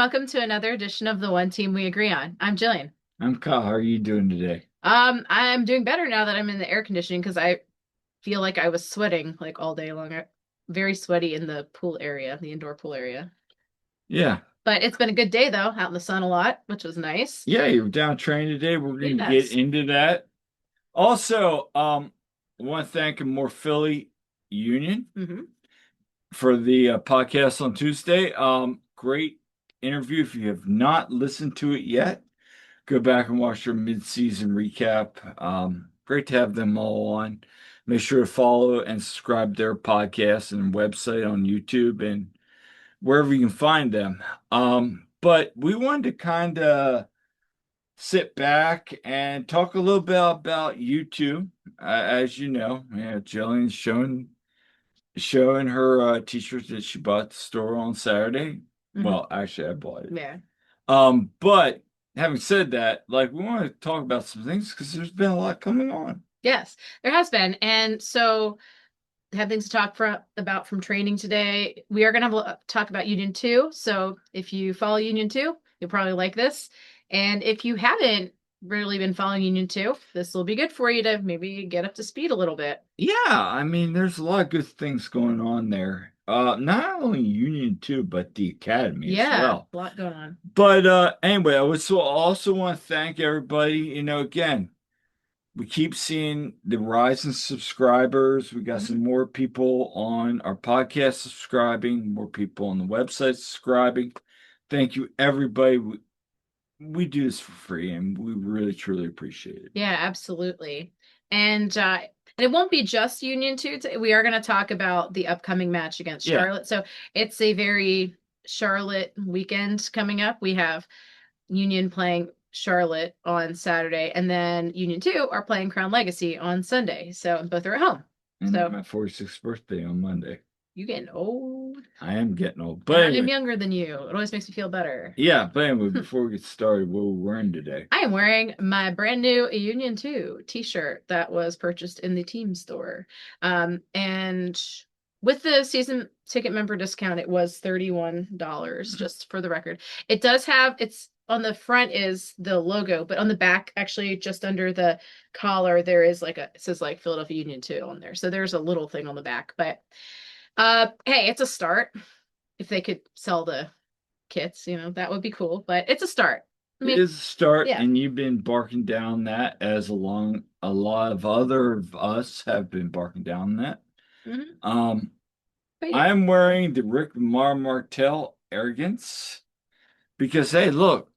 welcome to another edition of the One Team We Agree On. I'm Jillian. I'm Kyle. How are you doing today? I'm doing better now that I'm in the air conditioning because I feel like I was sweating like all day long. Very sweaty in the pool area, the indoor pool area. Yeah. But it's been a good day though, out in the sun a lot, which was nice. Yeah, you're down training today. We're going to get Yes. into that. Also, I want to thank More Philly Union hmm for the podcast on Tuesday. Great interview. If you have not listened to it yet, go back and watch their mid-season recap. Great to have them all on. Make sure to follow and subscribe to their podcast and website on YouTube and wherever you can find them. But we wanted to kind of sit back and talk a little bit about you two. As you know, yeah, Jillian's showing her t-shirts that she bought at the store on Saturday. hmm Well, actually, I bought it. Yeah. But having said that, like we want to talk about some things because there's been a lot coming on. Yes, there has been. And so have things to about from training today. We are going to talk about Union 2. So if you follow Union 2, you'll probably like this. And if you haven't really been following Union 2, this will be good for you to maybe get up to speed a little bit. Yeah, I mean, there's a lot of good things going on there. Not only Union 2, but the Academy as Yeah, well. a lot going on. But anyway, I would so also want to thank everybody. Again, we keep seeing the rise in subscribers. We got Mhm. some more people on our podcast subscribing, more people on the website subscribing. Thank you, everybody. We do this for free, and we really truly appreciate it. Yeah, absolutely. And it won't be just Union 2. We are going to talk about the upcoming match against Yeah, Charlotte. So it's a very Charlotte weekend coming up. We have Union playing Charlotte on Saturday, and then Union 2 are playing Crown Legacy on Sunday. So both are at home. and So my 46th birthday on Monday. you getting old, I am getting old, and but I am anyway, younger than you. It always makes me feel better. yeah. But anyway, before we get started, what we're wearing today? I am wearing my brand new Union 2 t-shirt that was purchased in the team store. And with the season ticket member discount, it was $31, just for the record. It does have, it's on the front is the logo, but on the back, actually just under the collar, there is like it says like Philadelphia Union 2 on there. So there's a little thing on the back, but hey, it's a start. If they could sell the kits, that would be cool, but it's a start. I It mean, is a start, yeah. and you've been barking down that as along a lot of other of us have been barking down that. hmm Um, But yeah, I'm wearing the Rick Martel Arrogance because hey, look,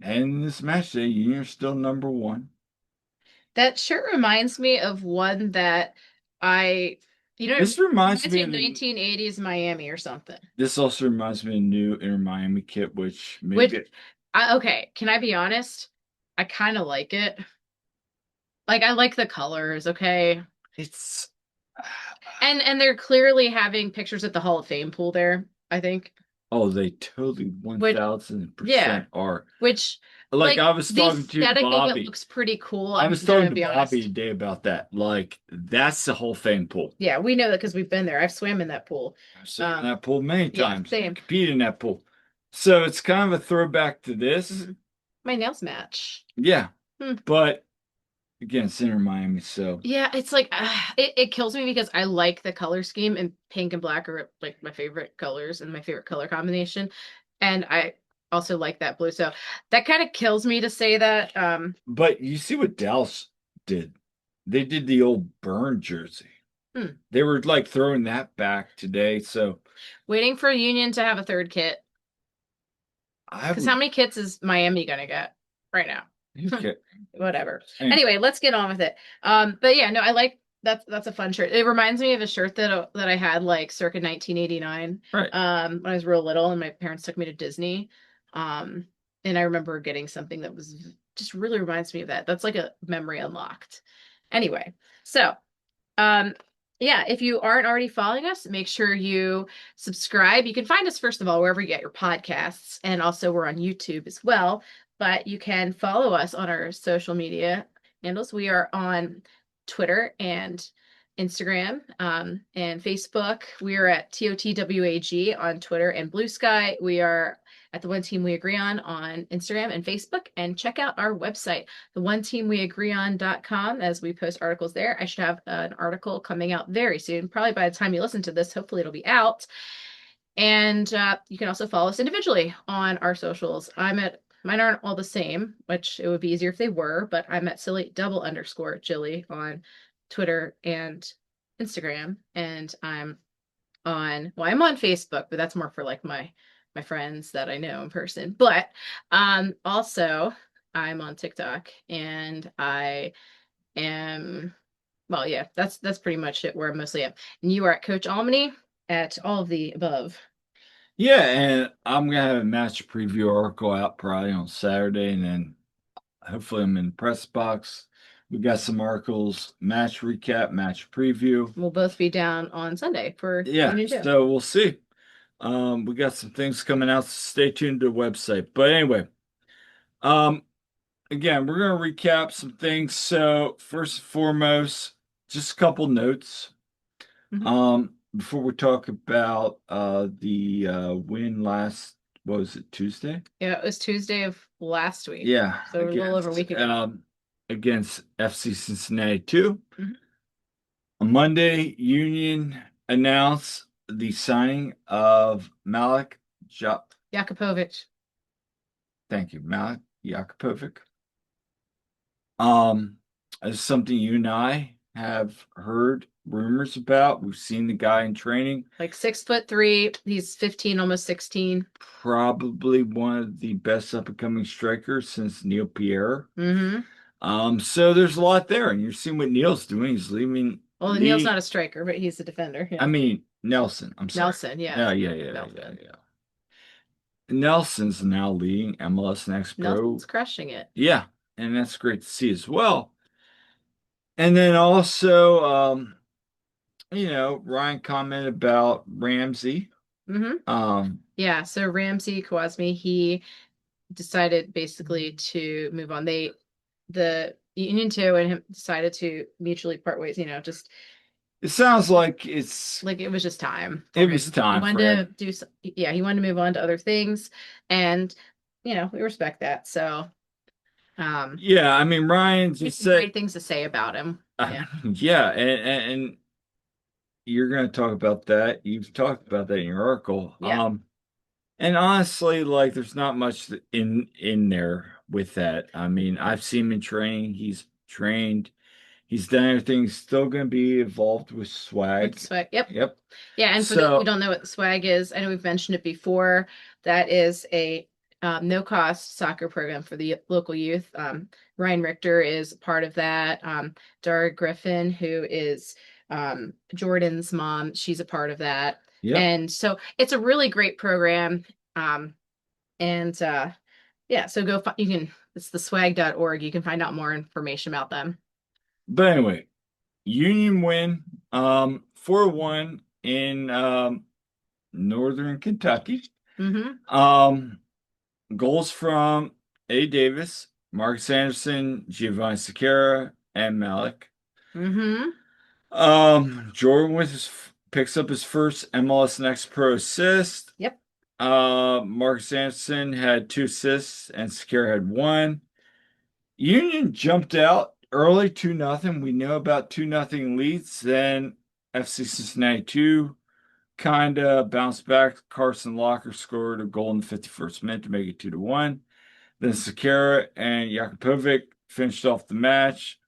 in this match day, you're still number one. that shirt reminds me of one that I, it This reminds reminds me me of of the, 1980s Miami or something. this also reminds me of new Inter Miami kit, which Which, maybe okay, can I be honest? I kind of like it. Like I like the colors, okay? it's And they're clearly having pictures at the Hall of Fame pool there, I think. oh, they totally Which, yeah, 1000% are. which Like like I was the talking to aesthetic of it Bobby. looks pretty cool. I I'm was talking gonna to be Bobby honest. today about that. Like, that's the whole thing pool. Yeah, we know that because we've been there. I've swam in that pool. I've seen that pool many Yeah, times, same. compete in that pool. So it's kind of a throwback to this. Mhm. My nails match. Yeah. Hmm. But again, Center Miami. So Yeah, it's like it kills me because I like the color scheme and pink and black are like my favorite colors and my favorite color combination. And I also like that blue. So that kind of kills me to say that. but you see what Dallas did. They did the old burn jersey. Hmm. They were like throwing that back today. So Waiting for Union to have a third kit. I Because how would many kits is Miami gonna get right now? okay. Whatever. And, Anyway, let's get on with it. But yeah, no, I like that's a fun shirt. It reminds me of a shirt that I had like circa 1989, right. when I was real little and my parents took me to Disney. Um, and I remember getting something that was just really reminds me of that. That's like a memory unlocked. Anyway, so um yeah, if you aren't already following us, make sure you subscribe. You can find us, first of all, wherever you get your podcasts, and also we're on YouTube as well. But you can follow us on our social media handles. We are on Twitter and Instagram, and Facebook. We are at TOTWAG on Twitter and Blue Sky. We are at The One Team We Agree on Instagram and Facebook, and check out our website, theoneteamweagreeon.com, as we post articles there. I should have an article coming out very soon, probably by the time you listen to this. Hopefully it'll be out. And you can also follow us individually on our socials. Mine aren't all the same, which it would be easier if they were, but I'm at silly_Jilly on Twitter and Instagram. And I'm on Facebook, but that's more for like my friends that I know in person. But also I'm on TikTok, and I am, well, yeah, that's pretty much it where I mostly am. And you are at Coach Almany at all of the above. Yeah, and I'm gonna have a match preview article out probably on Saturday, and then hopefully I'm in the press box. We got some articles, match recap, match preview. We'll both be down on Sunday for Yeah, Union 2. so we'll see. We got some things coming out, so stay tuned to the website. But anyway, again, we're gonna recap some things. So first and foremost, just a couple notes. Before we talk about the win last, what was it, Tuesday? Yeah, it was Tuesday of last week. Yeah, So a little over a week ago. Against FC Cincinnati 2. Mhm. On Monday, Union announced the signing of Malik Jakupovic. Thank you, Malik Jakupovic. It's something you and I have heard rumors about. We've seen the guy in training. Like 6'3". He's 15, almost 16. Probably one of the best up and coming strikers since Neil Pierre. Mm-hmm. So there's a lot there, and you're seeing what Neil's doing. He's leaving. Well, Neil's not a striker, but he's a defender. Yeah. I mean, Nelson. I'm sorry. Nelson, yeah. Yeah. Nelson's now leading MLS Next Pro. Nelson's crushing it. Yeah, and that's great to see as well. And then also, Ryan commented about Ramsey. Yeah, so Ramsey Kawasmi, he decided basically to move on. The Union 2 and him decided to mutually part ways, just it sounds like it's like it was just time. It was time. He wanted to he wanted to move on to other things, and we respect that. So yeah, I mean, Ryan just said great things to say about him. Yeah, and you're going to talk about that. You've talked about that in your article. Yeah. And honestly, like, there's not much in there with that. I mean, I've seen him in training. He's trained. He's done everything. He's still going to be involved with swag. Swag. Yep. Yeah, and for those who don't know what the swag is, I know we've mentioned it before. That is a no-cost soccer program for the local youth. Ryan Richter is part of that. Dara Griffin, who is Jordan's mom, she's a part of that. Yep. And so it's a really great program. So it's the swag.org. You can find out more information about them. But anyway, Union win 4-1 in Northern Kentucky. Goals from A. Davis, Marcus Anderson, Giovanni Sequeira, and Malik. Jordan picks up his first MLS Next Pro assist. Yep. Marcus Anderson had 2 assists and Sequeira had 1. Union jumped out early 2-0. We know about 2-0 leads. Then FC Cincinnati 2 kind of bounced back. Carson Locker scored a goal in the 51st minute to make it 2-1. Then Sequeira and Jakupovic finished off the match.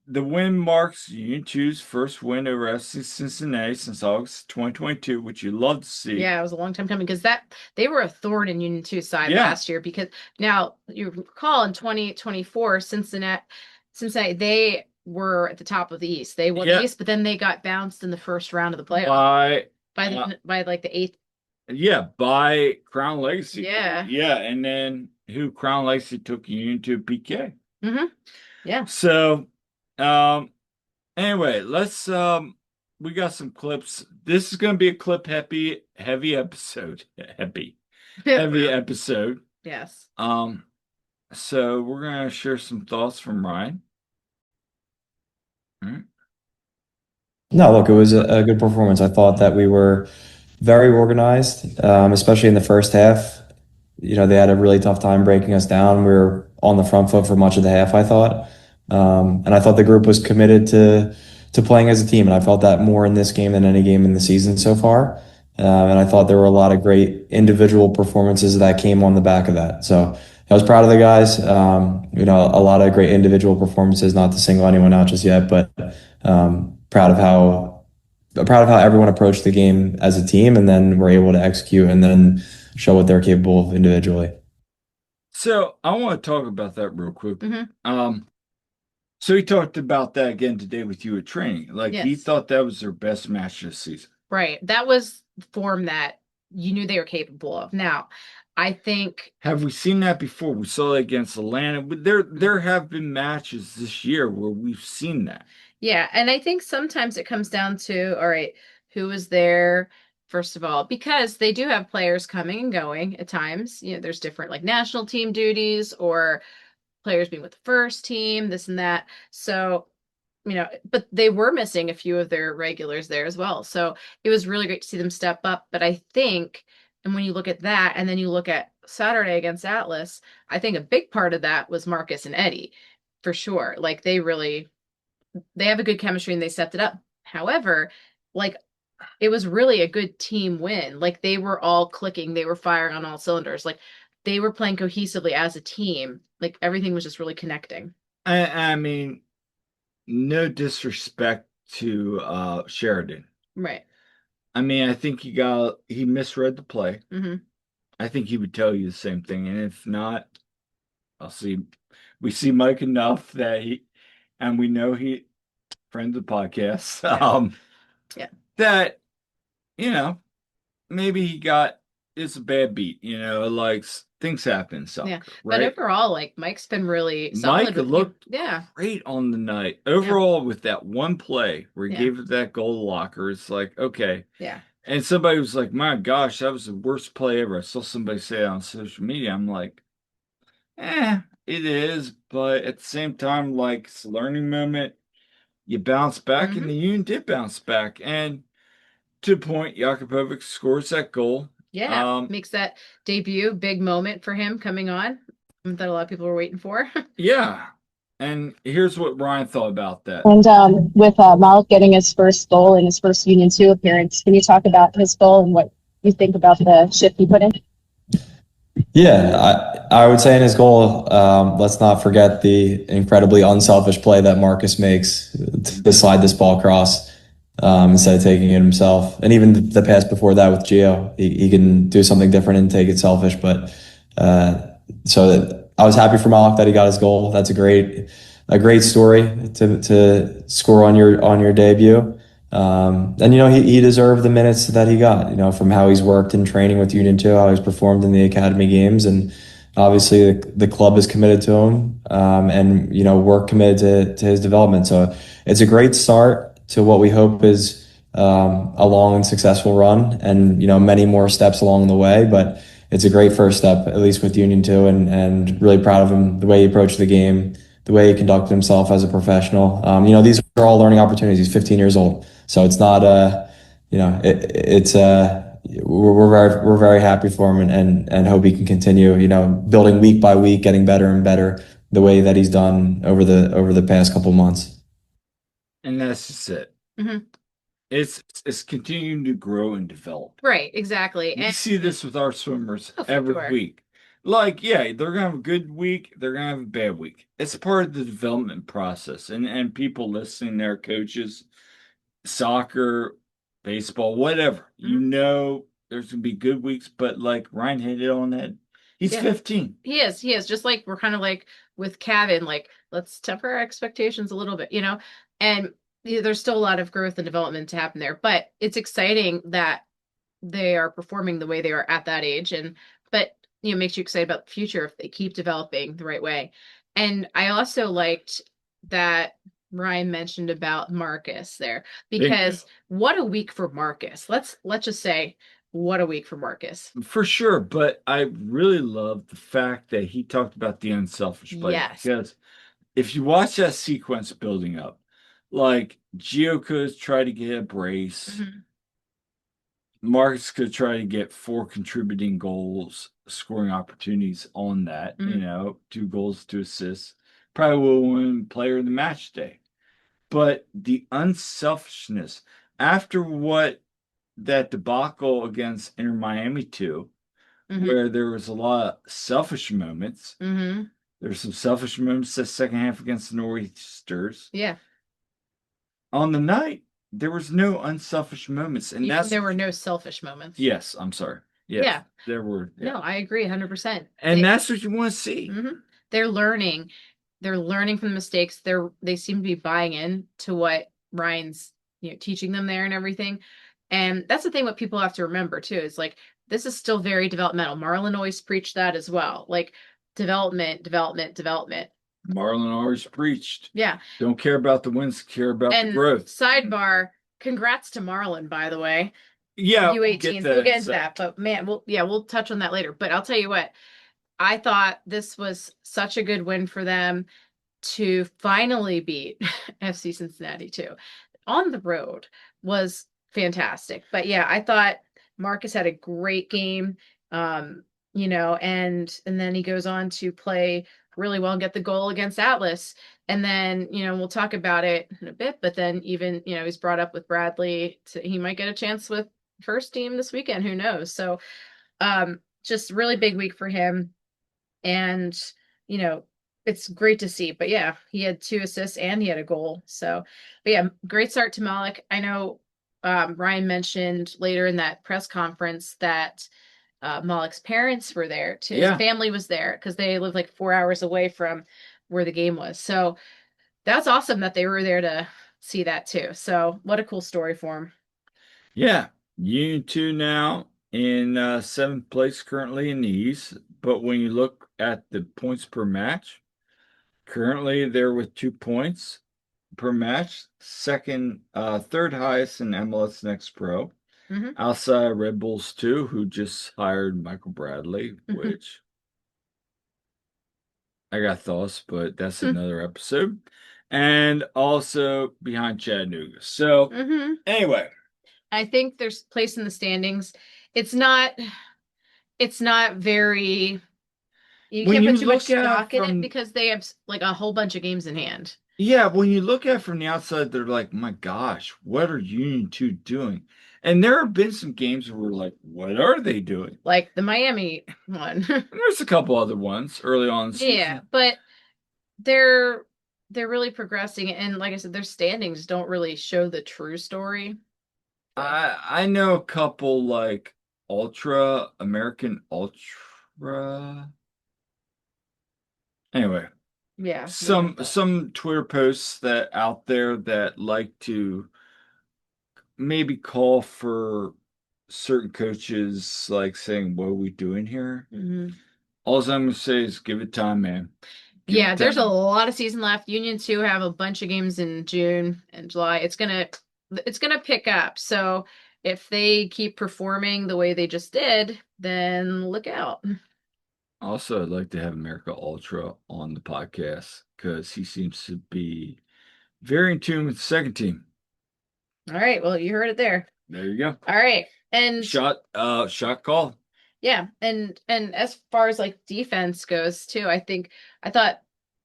The win marks Union 2's first win over FC Cincinnati since August 2022, which you love to see. Yeah, it was a long time coming because they were a thorn in Union 2's side last year. Because now you recall in 2024, Cincinnati, they were at the top of the East. They won the East, but then they got bounced in the first round of the playoff by like the 8th. Yeah, by Crown Legacy. Yeah. Yeah, and then Crown Legacy took Union to PK. Yeah. So, anyway, let's we got some clips. This is going to be a clip heavy episode. Heavy episode. Yes. So we're going to share some thoughts from Ryan. No, look, it was a good performance. I thought that we were very organized, especially in the first half. they had a really tough time breaking us down. We were on the front foot for much of the half, I thought. And I thought the group was committed to playing as a team. And I felt that more in this game than any game in the season so far. And I thought there were a lot of great individual performances that came on the back of that. So I was proud of the guys. A lot of great individual performances, not to single anyone out just yet, but proud of how everyone approached the game as a team, and then were able to execute and then show what they're capable of individually. So I want to talk about that real quick. Mhm. So he talked about that again today with you at training. Like he Yes. thought that was their best match this season. Right. That was the form that you knew they were capable of. Now, I think Have we seen that before? We saw that against Atlanta. But there have been matches this year where we've seen that. yeah, and I think sometimes it comes down to, all right, who was there, first of all, because they do have players coming and going at times. There's different like national team duties or players being with the first team, this and that. So, but they were missing a few of their regulars there as well. So it was really great to see them step up. But I think, and when you look at that, and then you look at Saturday against Atlas, I think a big part of that was Marcus and Eddie, for sure. Like they have a good chemistry and they stepped it up. However, like it was really a good team win. Like they were all clicking, they were firing on all cylinders. Like they were playing cohesively as a team. Like everything was just really connecting. I mean, no disrespect to Sheridan. Right. I mean, I think he misread the play. Hmm. I think he would tell you the same thing. And if not, we see Mike enough and we know he friend of the podcast. Yeah. Yeah. That, maybe it's a bad beat, like things happen in soccer, Yeah. But right? overall, like Mike's been really solid Mike looked yeah. great on the night. Overall, with that one play where he Yeah. gave it that goal to Locker, it's like, okay. Yeah. And somebody was like, my gosh, that was the worst play ever. I saw somebody say it on social media. I'm like, it is. But at the same time, like, it's a learning moment. You bounce back, and the Union did bounce back. And to the point, Jakubovic scores that goal. Yeah. Makes that debut big moment for him coming on that a lot of people were waiting for. Yeah. And here's what Ryan thought about that. And with Malik getting his first goal in his first Union 2 appearance, can you talk about his goal and what you think about the shift he put in? Yeah, I would say in his goal, let's not forget the incredibly unselfish play that Marcus makes to slide this ball across instead of taking it himself. And even the pass before that with Gio, he can do something different and take it selfish. But so I was happy for Malik that he got his goal. That's a great story to score on your debut. And he deserved the minutes that he got, from how he's worked in training with Union 2, how he's performed in the academy games, and obviously the club is committed to him, and we're committed to his development. So it's a great start to what we hope is a long and successful run, and many more steps along the way. But it's a great first step, at least with Union 2, and really proud of him, the way he approached the game, the way he conducted himself as a professional. These are all learning opportunities. He's 15 years old. So it's not we're very happy for him and hope he can continue, building week by week, getting better and better the way that he's done over the past couple months. And that's just it. Mm-hmm. It's continuing to grow and develop. Right, exactly. We see this with our swimmers for every sure. week. Like, yeah, they're gonna have a good week, they're gonna have a bad week. It's part of the development process. And people listening there, coaches, soccer, baseball, whatever. There's gonna be good weeks, but like Ryan hit it on that. He's 15. He is. Just like we're kind of like with Kevin, like let's temper our expectations a little bit, and there's still a lot of growth and development to happen there. But it's exciting that they are performing the way they are at that age, but makes you excited about the future if they keep developing the right way. And I also liked that Ryan mentioned about Marcus there, because what a week for Marcus. Let's just say what a week for Marcus. For sure, but I really love the fact that he talked about the unselfish play. Yes. Because if you watch that sequence building up, like Gio could try to get a brace. Mm-hmm. Marcus could try to get 4 contributing goals, scoring opportunities on that. Mhm. 2 goals, 2 assists. Probably will win player of the match day. But the unselfishness after what that debacle against Inter Miami 2, Mhm. where there was a lot of selfish moments. Mhm. There's some selfish moments the second half against the Nor'easters. Yeah. On the night, there was no unselfish moments, and Even that's there were no selfish moments. yes. I'm sorry. Yes, Yeah. there were. Yeah. No, I agree 100%. And that's what you want to see. They're learning. They're learning from the mistakes. They seem to be buying in to what Ryan's, teaching them there and everything. And that's the thing what people have to remember too, is like this is still very developmental. Marlon always preached that as well. Like development, development, development. Marlon always preached. Yeah. Don't care about the wins, care about the And growth. sidebar, congrats to Marlon, by the way. Yeah, U18. We'll get into that, but man, we'll touch on that later. But I'll tell you what, I thought this was such a good win for them to finally beat FC Cincinnati too. On the road was fantastic. But yeah, I thought Marcus had a great game. And then he goes on to play really well and get the goal against Atlas. And then, we'll talk about it in a bit, but then even, he's brought up with Bradley he might get a chance with first team this weekend. Who knows? So just really big week for him. And, it's great to see. But yeah, he had 2 assists and he had a goal. So, but yeah, great start to Malik. I know Ryan mentioned later in that press conference that Malik's parents were there too. Yeah. His family was there because they live like 4 hours away from where the game was. So that's awesome that they were there to see that too. So what a cool story for him. Yeah. Union 2 now in 7th place currently in the East. But when you look at the points per match, currently they're with 2 points per match, third highest in MLS Next Pro. Outside Red Bulls 2, who just hired Michael Bradley, which I got thoughts, but that's another episode. And also behind Chattanooga. So anyway, I think there's place in the standings. It's not very. You When can't you put too much look at stock in from- it because they have like a whole bunch of games in hand. yeah, when you look at it from the outside, they're like, my gosh, what are Union 2 doing? And there have been some games where we're like, what are they doing? Like the Miami one. And there's a couple other ones early on in the season. Yeah, but they're really progressing, and like I said, their standings don't really show the true story. I know a couple like American Ultra. Anyway, Yeah. some Twitter posts that out there that like to maybe call for certain coaches like saying, what are we doing here? All I'm gonna say is give it time, man. Yeah, there's a lot of season left. Union 2 have a bunch of games in June and July. It's gonna pick up. So if they keep performing the way they just did, then look out. Also, I'd like to have America Ultra on the podcast because he seems to be very in tune with the second team. All right. Well, you heard it there. There you go. All right. And shot call. Yeah, and as far as like defense goes too, I thought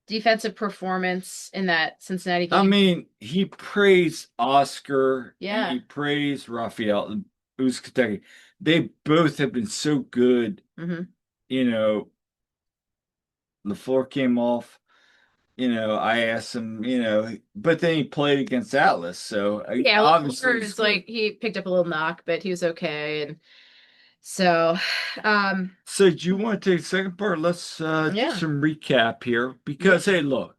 defensive performance in that Cincinnati game. I mean, he praised Oscar. Yeah. He praised Raphael Uzcategui. They both have been so good. LaFleur came off. I asked him, but then he played against Atlas. So yeah, obviously it's like he picked up a little knock, but he was okay. And so, so do you want to take the second part? Let's do some recap here because hey, look,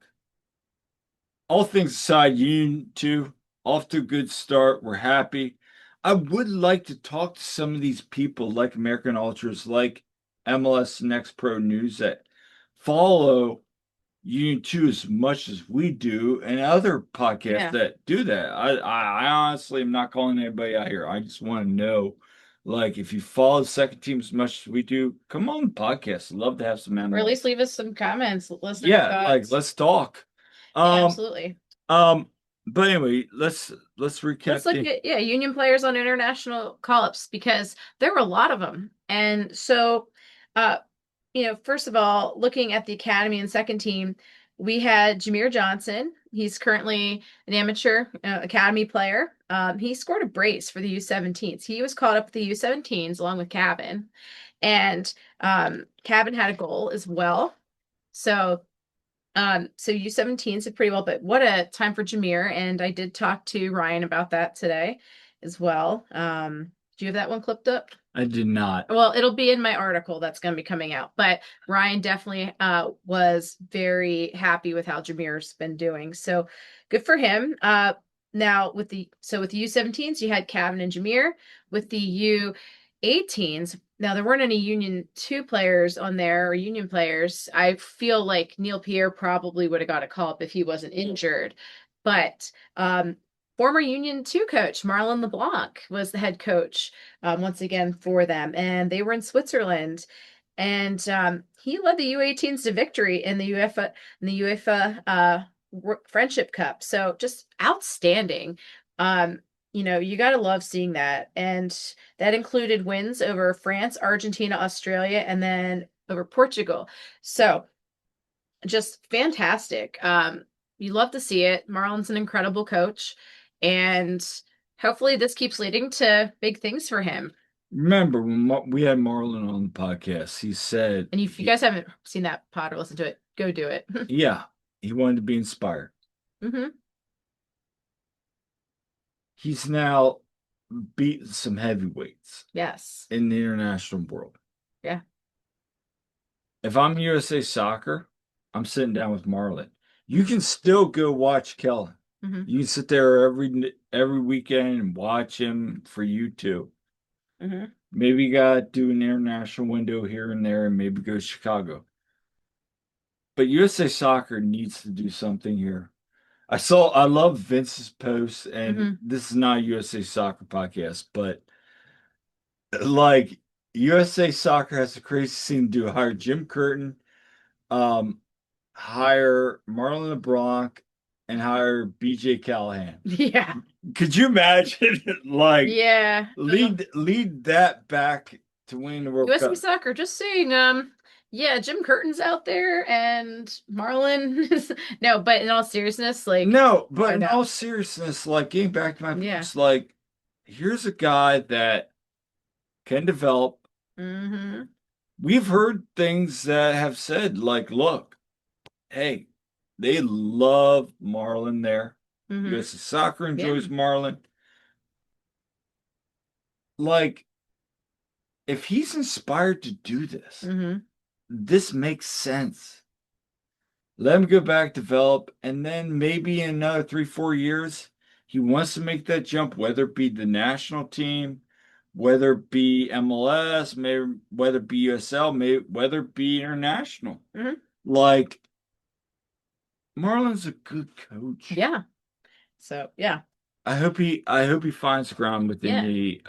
all things aside, Union 2 off to a good start. We're happy. I would like to talk to some of these people like American Ultras, like MLS Next Pro News that follow Union 2 as much as we do and other podcasts that do that. I honestly am not calling anybody out here. I just want to know, like, if you follow the second team as much as we do, come on the podcast. I'd love to have some or at least leave us some comments. Like let's talk. Yeah, absolutely. But anyway, let's recap. Let's look at Union players on international call-ups because there were a lot of them. And so, first of all, looking at the academy and second team, we had Jameer Johnson. He's currently an amateur academy player. He scored a brace for the U17s. He was caught up with the U17s along with Cabin, and Cabin had a goal as well. So U17s did pretty well, but what a time for Jameer. And I did talk to Ryan about that today as well. Do you have that one clipped up? I did not. Well, it'll be in my article that's going to be coming out, but Ryan definitely was very happy with how Jameer's been doing. So good for him. Now with the U17s, you had Kevin and Jameer. With the U18s, now there weren't any Union 2 players on there or Union players. I feel like Neil Pierre probably would have got a call up if he wasn't injured. But former Union 2 coach Marlon LeBlanc was the head coach once again for them, and they were in Switzerland. And he led the U18s to victory in the UEFA Friendship Cup. So just outstanding. You got to love seeing that. And that included wins over France, Argentina, Australia, and then over Portugal. So just fantastic. You love to see it. Marlon's an incredible coach. And hopefully this keeps leading to big things for him. Remember when we had Marlon on the podcast, he said, and if you guys haven't seen that pod or listened to it, go do it. Yeah, he wanted to be inspired. Mm-hmm. He's now beaten some heavyweights. Yes. In the international world. Yeah. If I'm USA Soccer, I'm sitting down with Marlon. You can still go watch Kellen. Mm-hmm. You can sit there every weekend and watch him for YouTube. Mm-hmm. Maybe you got to do an international window here and there and maybe go to Chicago. But USA Soccer needs to do something here. I love Vince's post, and this is not a USA Soccer podcast, but like USA Soccer has the crazy thing to do: hire Jim Curtin, hire Marlon LeBlanc, and hire BJ Callahan. Yeah. Could you imagine? Lead that back to winning the World Cup. USA Soccer, just saying, Jim Curtin's out there and Marlon. No, but in all seriousness, getting back to my points, here's a guy that can develop. Mm-hmm. We've heard things that have said, look, hey, they love Marlon there. Mm-hmm. USA Soccer enjoys Marlon. If he's inspired to do this, this makes sense. Let him go back, develop, and then maybe in another 3-4 years, he wants to make that jump, whether it be the national team, whether it be MLS, whether it be USL, whether it be international. Mm-hmm. Marlon's a good coach. Yeah. So yeah. I hope he finds ground within the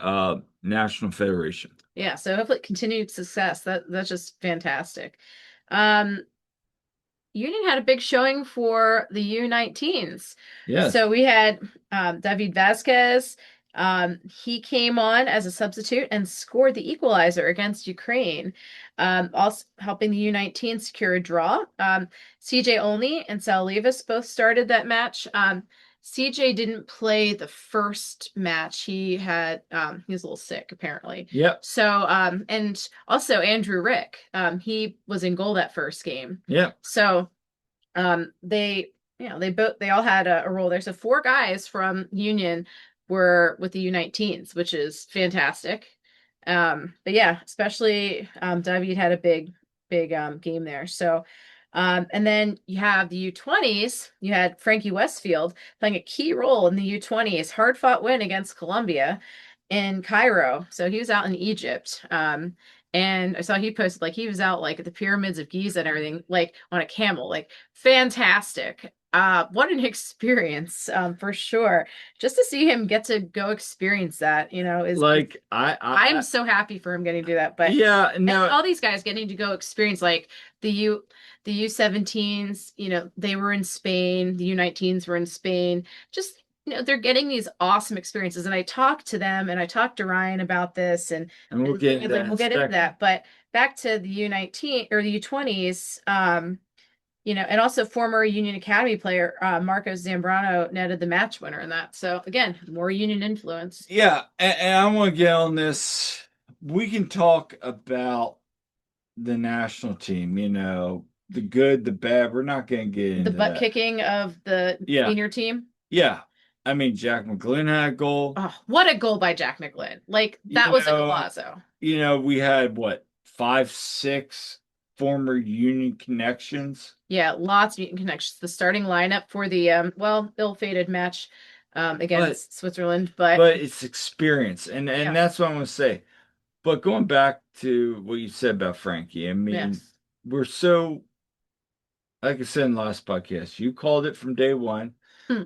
National Federation. Yeah, so hopefully continued success. That's just fantastic. Union had a big showing for the U19s. Yes. So we had David Vasquez. He came on as a substitute and scored the equalizer against Ukraine, also helping the U19 secure a draw. CJ Olney and Sal Levis both started that match. CJ didn't play the first match. He was a little sick apparently. Yep. So and also Andrew Rick, he was in goal that first game. Yep. So they all had a role there. So 4 guys from Union were with the U19s, which is fantastic. But yeah, especially David had a big game there. So and then you have the U20s. You had Frankie Westfield playing a key role in the U20s. Hard-fought win against Colombia in Cairo. So he was out in Egypt. And I saw he posted he was out at the pyramids of Giza and everything, on a camel. Fantastic. What an experience, for sure. Just to see him get to go experience that, is I'm so happy for him getting to do that. But yeah, no, all these guys getting to go experience the U17s, they were in Spain, the U19s were in Spain. Just, they're getting these awesome experiences. And I talked to them and I talked to Ryan about this and we'll get into that. we'll get into that. But back to the U19 or the U20s, and also former Union Academy player Marco Zambrano netted the match winner in that. So again, more Union influence. Yeah, and I want to get on this. We can talk about the national team, the good, the bad. We're not going to get into the butt that. kicking of the senior team. Yeah. I mean, Jack McGlynn had a goal. Oh, what a goal by Jack McGlynn. Like, that was a golazo. We had, 5, 6 former Union connections. Yeah, lots of Union connections. The starting lineup for the, ill-fated match against Switzerland. But it's experience. And that's what I'm going to say. But going back to what you said about Frankie, I mean, we're so, like I said in the last podcast, you called it from day one.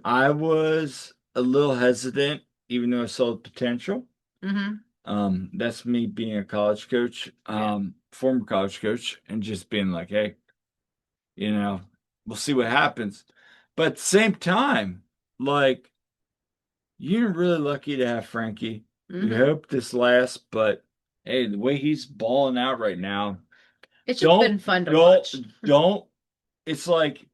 I was a little hesitant, even though I saw the potential. Mm-hmm. That's me being a college coach, former college coach, and just being like, hey, we'll see what happens. But at the same time, you're really lucky to have Frankie. Mm-hmm. We hope this lasts, but hey, the way he's balling out right now, it's just been fun to watch. It's like,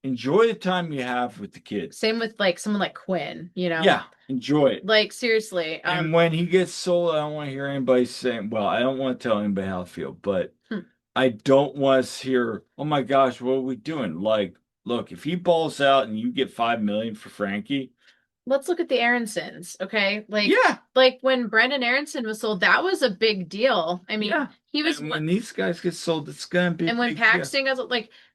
enjoy the time you have with the kids. Same with someone like Quinn, Yeah, enjoy it. Seriously. And when he gets sold, I don't want to hear anybody saying, well, I don't want to tell anybody how to feel, but I don't want to hear, oh my gosh, what are we doing? Look, if he balls out and you get $5 million for Frankie. Let's look at the Aaronsons, okay? When Brendan Aaronson was sold, that was a big deal. I mean, he was. And when these guys get sold, it's gonna be. And when Paxton goes,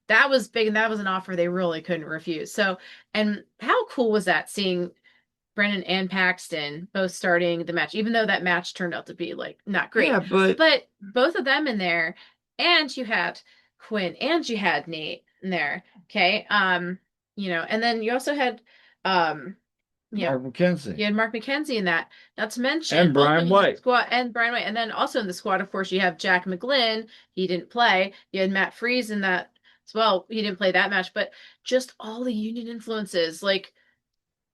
that was big, and that was an offer they really couldn't refuse. So, and how cool was that seeing Brendan and Paxton both starting the match, even though that match turned out to be not great. Yeah, but both of them in there, and you had Quinn and you had Nate in there. Okay. And then you also had Mark McKenzie. You had Mark McKenzie in that. Not to mention and Brian White. And Brian White. And then also in the squad, of course, you have Jack McGlynn. He didn't play. You had Matt Freese in that as well. He didn't play that match, but just all the Union influences,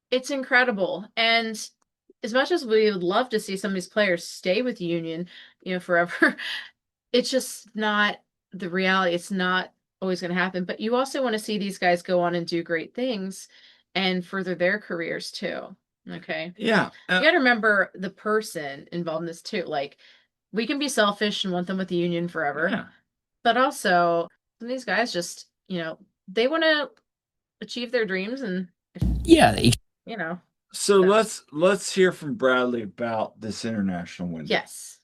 it's incredible. And as much as we would love to see some of these players stay with Union, forever, it's just not the reality. It's not always going to happen. But you also want to see these guys go on and do great things and further their careers too. Okay. Yeah. You got to remember the person involved in this too. We can be selfish and want them with the Union forever, but also some of these guys just, they want to achieve their dreams and So let's hear from Bradley about this international window. Yes.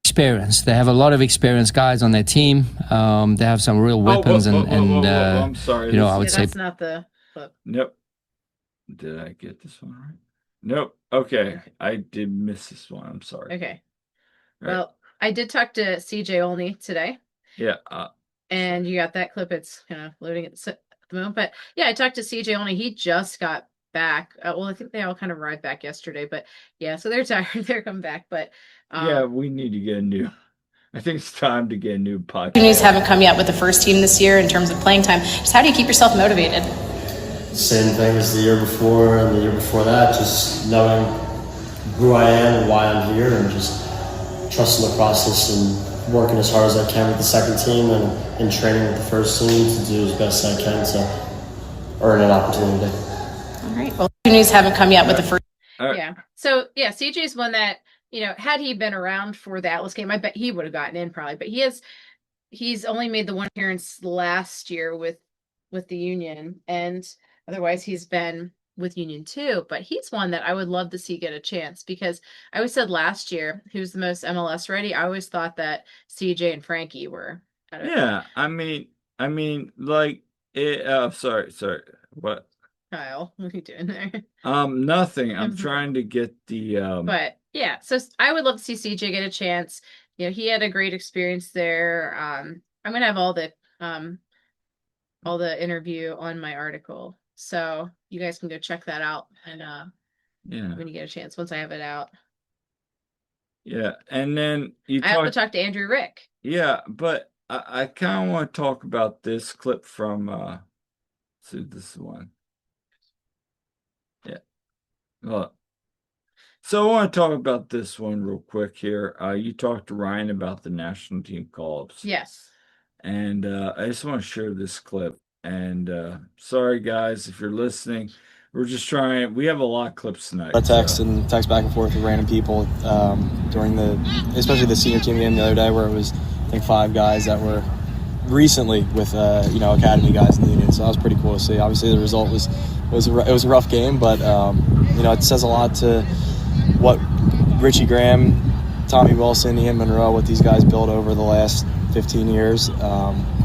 Experience. They have a lot of experienced guys on their team. They have some real weapons I'm sorry. I would say that's not the book. Nope. Did I get this one right? Nope. Okay. I did miss this one. I'm sorry. Okay. Right. Well, I did talk to CJ Olney today. Yeah. And you got that clip. It's kind of loading at the moment. But yeah, I talked to CJ Olney. He just got back. I think they all kind of arrived back yesterday. But yeah, so they're tired. They're coming back. But we need to get I think it's time to get a new podcast. Opportunities haven't come yet with the first team this year in terms of playing time. Just how do you keep yourself motivated? Same thing as the year before and the year before that, just knowing who I am and why I'm here and just trusting the process and working as hard as I can with the second team and training with the first team to do as best I can to earn an opportunity. All right. Well, opportunities haven't come yet with the first. Yeah. So yeah, CJ's one that, had he been around for the Atlas game, I bet he would have gotten in probably, but he's only made the one appearance last year with the Union, and otherwise he's been with Union too, but he's one that I would love to see get a chance, because I always said last year he was the most MLS ready. I always thought that CJ and Frankie were. Yeah. I mean, sorry. What? Kyle, what are you doing there? Nothing. I'm trying to get the But yeah, so I would love to see CJ get a chance. He had a great experience there. I'm gonna have all the interview on my article, so you guys can go check that out. And when you get a chance, once I have it out. Yeah, and then I have to talk to Andrew Rick. Yeah, but I kind of want to talk about this clip from so this one. Yeah. Well, so I want to talk about this one real quick here. You talked to Ryan about the national team call-ups. Yes. And I just want to share this clip. And sorry guys if you're listening. We're just trying. We have a lot of clips tonight. I text back and forth with random people during especially the senior team game the other day, where it was I think 5 guys that were recently with academy guys in the union. So that was pretty cool to see. Obviously the result was a rough game, but it says a lot to what Richie Graham, Tommy Wilson, Ian Monroe, what these guys built over the last 15 years.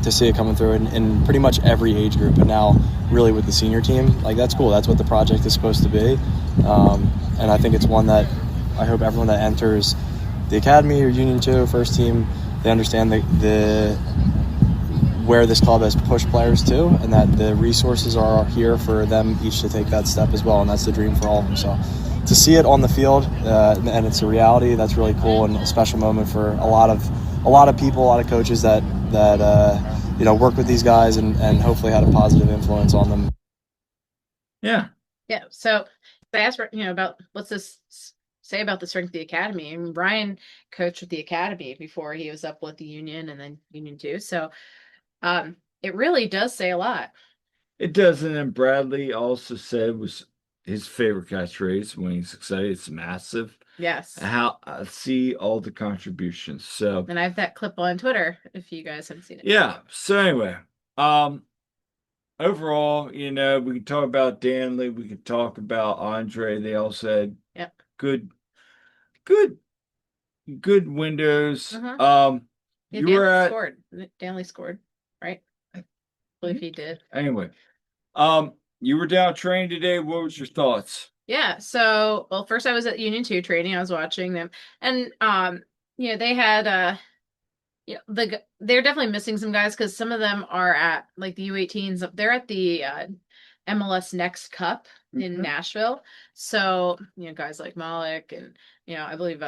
To see it coming through in pretty much every age group, and now really with the senior team, like that's cool. That's what the project is supposed to be, and I think it's one that I hope everyone that enters the academy or Union 2 first team, they understand the where this club has pushed players to, and that the resources are here for them each to take that step as well, and that's the dream for all of them. So to see it on the field and it's a reality, that's really cool and a special moment for a lot of people, a lot of coaches that work with these guys and hopefully had a positive influence on them. Yeah. So I asked about what's this say about the strength of the academy. I mean, Ryan coached with the academy before he was up with the Union and then Union 2. So it really does say a lot. It does, and then Bradley also said was his favorite catchphrase when he's excited. It's massive. Yes. How I see all the contributions. So, and I have that clip on Twitter if you guys haven't seen it. Yeah. So anyway, overall, we can talk about Danley. We can talk about Andre. They all said, good windows. Danley scored, right? I believe he did. Anyway, you were down training today. What was your thoughts? Yeah. So, well, first I was at Union 2 training. I was watching them, and they had they're definitely missing some guys because some of them are at like the U18s. They're at the MLS Next Cup in Nashville. So guys like Malik and I believe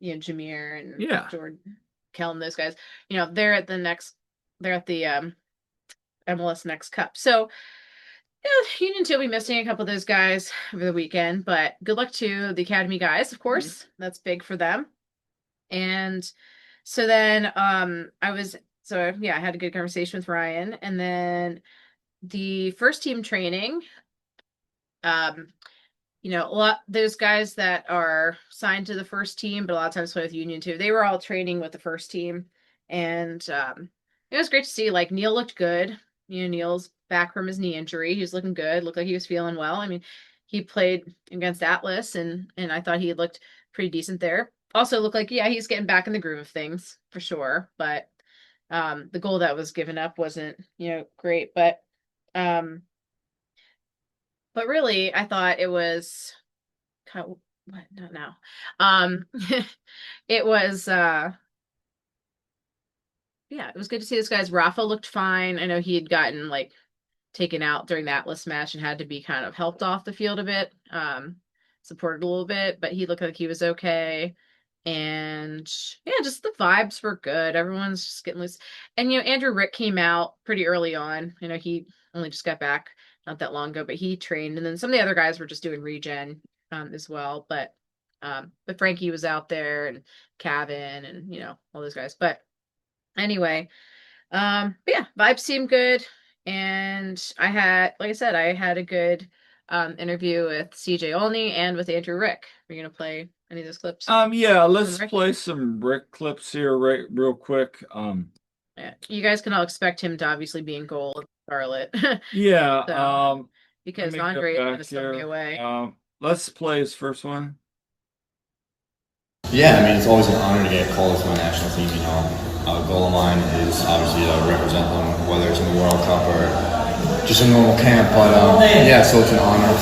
Jameer and Jordan Kellen, those guys. They're at the MLS Next Cup. So. Union 2 will be missing a couple of those guys over the weekend, but good luck to the academy guys, of course. That's big for them. And so then I had a good conversation with Ryan, and then the first team training, a lot those guys that are signed to the first team, but a lot of times play with Union 2. They were all training with the first team, and it was great to see. Like Neil looked good. Neil's back from his knee injury. He was looking good. Looked like he was feeling well. I mean, he played against Atlas, and I thought he looked pretty decent there. Also looked like, he's getting back in the groove of things for sure. But the goal that was given up wasn't, great. But really, I thought it was kind of what? Not now. It was. It was good to see this guys. Rafa looked fine. I know he had gotten taken out during the Atlas match and had to be kind of helped off the field a bit, supported a little bit, but he looked like he was okay. And just the vibes were good. Everyone's just getting loose. And Andrew Rick came out pretty early on. He only just got back not that long ago, but he trained. And then some of the other guys were just doing regen as well. But Frankie was out there, and Cavan, and all those guys. But anyway, vibes seemed good. And I had a good interview with CJ Olney and with Andrew Rick. Are you going to play any of those clips? Let's play some Rick clips here real quick. You guys can all expect him to obviously be in goal with Charlotte. Because Andre is going to send me away. Let's play his first one. Yeah, it's always an honor to get called to my national team. A goal of mine is obviously to represent them, whether it's in the World Cup or just a normal camp. But so it's an honor.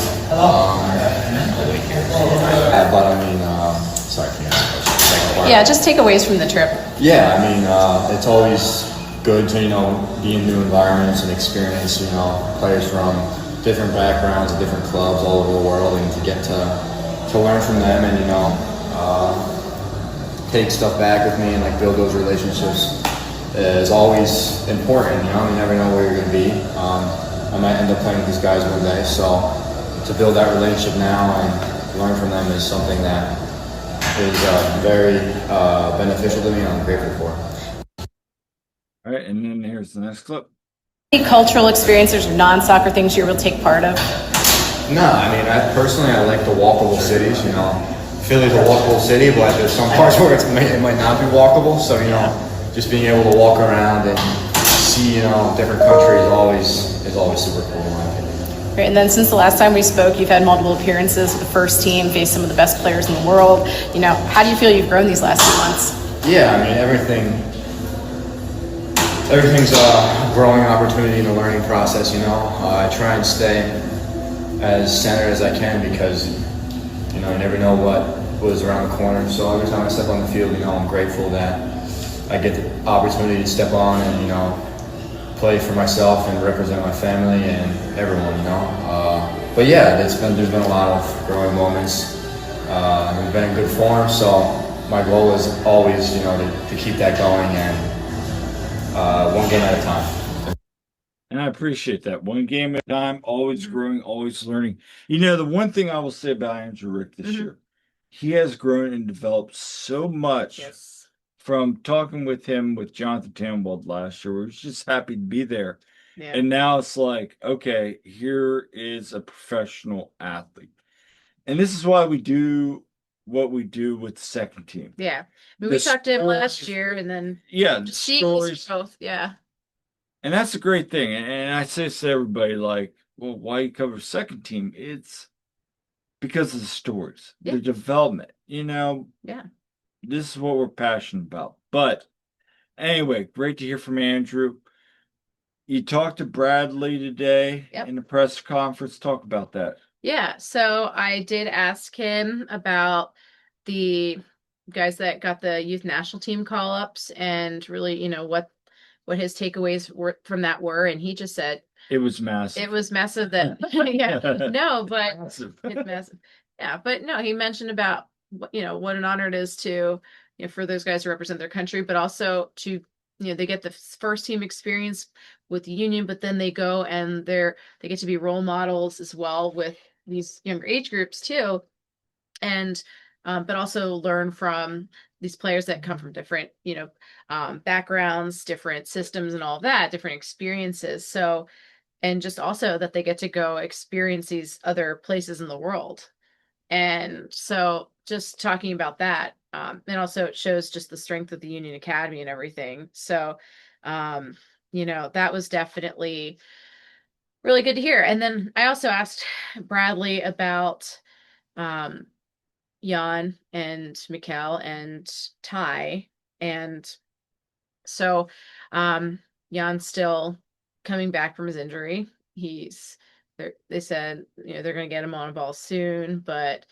Just takeaways from the trip. It's always good to be in new environments and experience players from different backgrounds and different clubs all over the world, and to get to learn from them and take stuff back with me and build those relationships is always important. You know, you never know where you're going to be. I might end up playing with these guys one day, so to build that relationship now and learn from them is something that is very beneficial to me, and I'm grateful for. All right, and then here's the next clip. Any cultural experiences or non-soccer things you will take part of? No, I mean, I like the walkable cities. You know, Philly's a walkable city, but there's some parts where it might not be walkable. So you know, just being able to walk around and see different countries is always super cool in my opinion. Great. And then since the last time we spoke, you've had multiple appearances with the first team, faced some of the best players in the world. You know, how do you feel you've grown these last few months? Yeah, I mean, everything's a growing opportunity and a learning process. You know, I try and stay as centered as I can because you never know what was around the corner. So every time I step on the field, I'm grateful that I get the opportunity to step on and play for myself and represent my family and everyone. But yeah, there's been a lot of growing moments. We've been in good form, so my goal is always to keep that going and one game at a time. And I appreciate that. One game at a time, always growing, always learning. The one thing I will say about Andrew Rick this year, he has grown and developed so much. Yes. From talking with him with Jonathan Tannenwald last year, we was just happy to be there. Yeah. And now it's like, okay, here is a professional athlete. And this is why we do what we do with the second team. Yeah. We talked to him last year and then stories. both. Yeah. And that's a great thing. And I say this to everybody, like, well, why you cover second team? It's because of the stories, the development, Yeah. This is what we're passionate about. But anyway, great to hear from Andrew. You talked to Bradley today in the press conference. Talk about that. Yeah. So I did ask him about the guys that got the youth national team call-ups and really, what his takeaways were from that were. And he just said it was massive. It was massive that it's massive. Yeah, but no, he mentioned about what an honor it is to for those guys to represent their country, but also to they get the first team experience with the Union, but then they go and they get to be role models as well with these younger age groups too, and but also learn from these players that come from different backgrounds, different systems, and all that, different experiences. So, and just also that they get to go experience these other places in the world. And so just talking about that, and also it shows just the strength of the Union Academy and everything. So, that was definitely really good to hear. And then I also asked Bradley about Jan and Mikel and Ty. And so Jan's still coming back from his injury. They said, they're going to get him on a ball soon, but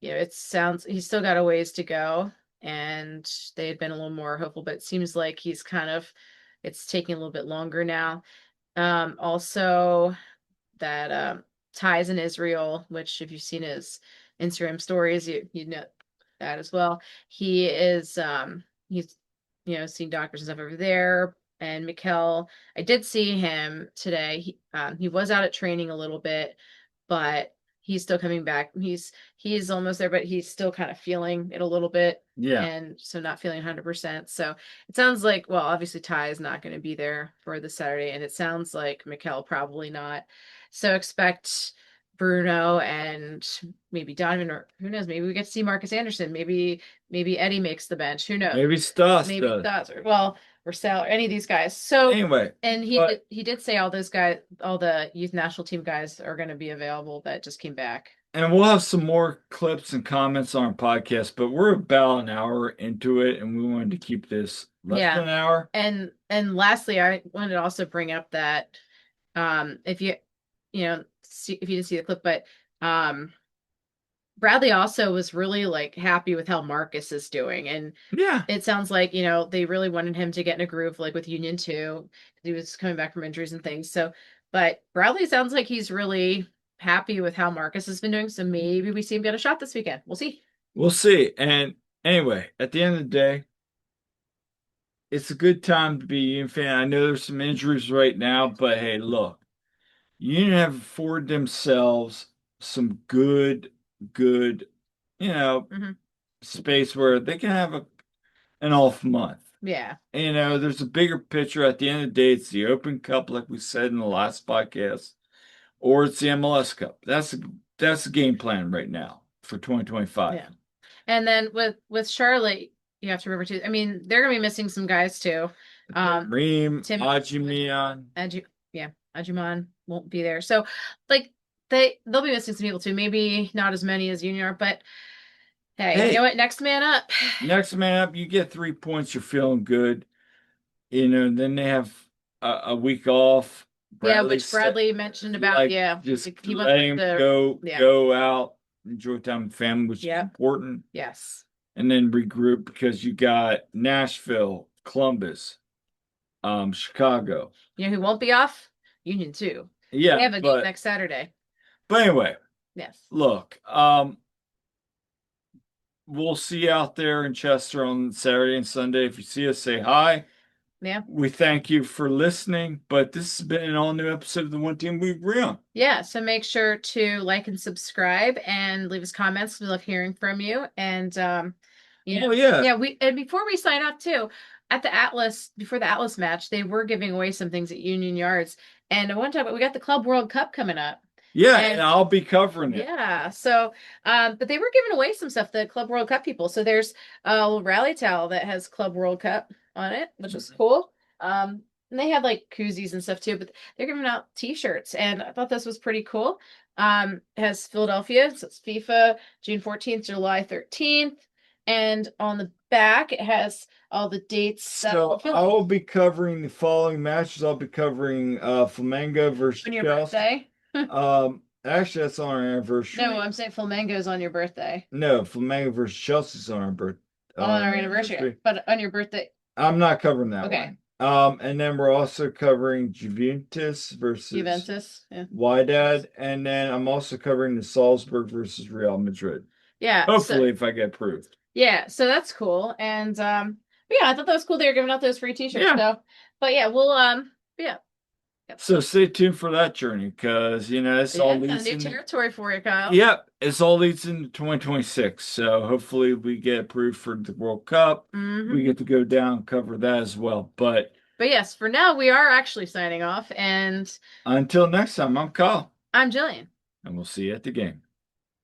it sounds he's still got a ways to go, and they had been a little more hopeful, but it seems like it's taking a little bit longer now. Also that Ty's in Israel, which if you've seen his Instagram stories, you know that as well. He is he's seeing doctors and stuff over there. And Mikel, I did see him today. He was out at training a little bit, but he's still coming back. He's almost there, but he's still kind of feeling it a little bit. Yeah. And so not feeling 100%. So it sounds like, well, obviously Ty is not going to be there for the Saturday, and it sounds like Mikel probably not. So expect Bruno and maybe Donovan, or who knows, maybe we get to see Marcus Anderson. Maybe Eddie makes the bench. Who knows? Maybe Stas does. Or Sal, or any of these guys. So anyway, and he did say all those guys, all the youth national team guys are going to be available that just came back. And we'll have some more clips and comments on our podcast, but we're about an hour into it, and we wanted to keep this less than an hour. And lastly, I wanted to also bring up that if you didn't see the clip, but Bradley also was really happy with how Marcus is doing. And it sounds like, they really wanted him to get in a groove with Union too. He was coming back from injuries and things. So, but Bradley sounds like he's really happy with how Marcus has been doing. So maybe we see him get a shot this weekend. We'll see. We'll see. And anyway, at the end of the day, it's a good time to be a Union fan. I know there's some injuries right now, but hey, look, Union have afforded themselves some good, Mhm. space where they can have an off month. Yeah. There's a bigger picture. At the end of the day, it's the Open Cup, like we said in the last podcast, or it's the MLS Cup. That's the game plan right now for 2025. Yeah. And then with Charlotte, you have to remember too. I mean, they're gonna be missing some guys too. Reem, Tim- Ajimian. Ajuman won't be there. So like they'll be missing some people too. Maybe not as many as Union are, but hey, you know what? Next man up. Next man up, you get 3 points, you're feeling good. Then they have a week off. Which Bradley mentioned about. Just he wants letting him to- go out, enjoy time with family, which is important. Yes. And then regroup because you got Nashville, Columbus, Chicago. You know who won't be off? Union too. Yeah, They have a game next Saturday. But anyway, Yes. look, we'll see you out there in Chester on Saturday and Sunday. If you see us, say hi. Yeah. We thank you for listening, but this has been an all-new episode of the One Team We Agree On. Yeah, so make sure to like and subscribe and leave us comments. We love hearing from you. And before we sign off too, at the Atlas, before the Atlas match, they were giving away some things at Union Yards. And I want to talk about, we got the Club World Cup coming up. Yeah, and I'll be covering it. Yeah. So, but they were giving away some stuff, the Club World Cup people. So there's a little rally towel that has Club World Cup on it, which is cool. And they had like koozies and stuff too, but they're giving out t-shirts, and I thought this was pretty cool. It has Philadelphia, so it's FIFA, June 14th, July 13th. And on the back, it has all the dates. So I will be covering the following matches. I'll be covering Flamengo versus on your Chelsea. birthday. Actually, that's on our anniversary. No, I'm saying Flamengo's on your birthday. No, Flamengo versus Chelsea's on our birthday. On our anniversary, but on your birthday. I'm not covering that Okay. one. And then we're also covering Juventus versus Yeah. Wydad, and then I'm also covering the Salzburg versus Real Madrid. Yeah. Hopefully, if I get approved. Yeah, so that's cool. And but yeah, I thought that was cool. They were giving out those free t-shirts. Yeah. So, but yeah, we'll So stay tuned for that journey, because it's all leads new into territory for you, Kyle. Yep, it's all leads into 2026. So hopefully we get approved for the World Cup. Mhm. We get to go down and cover that as well. But yes, for now we are actually signing off, and until next time, I'm Kyle, I'm Jillian. and we'll see you at the game.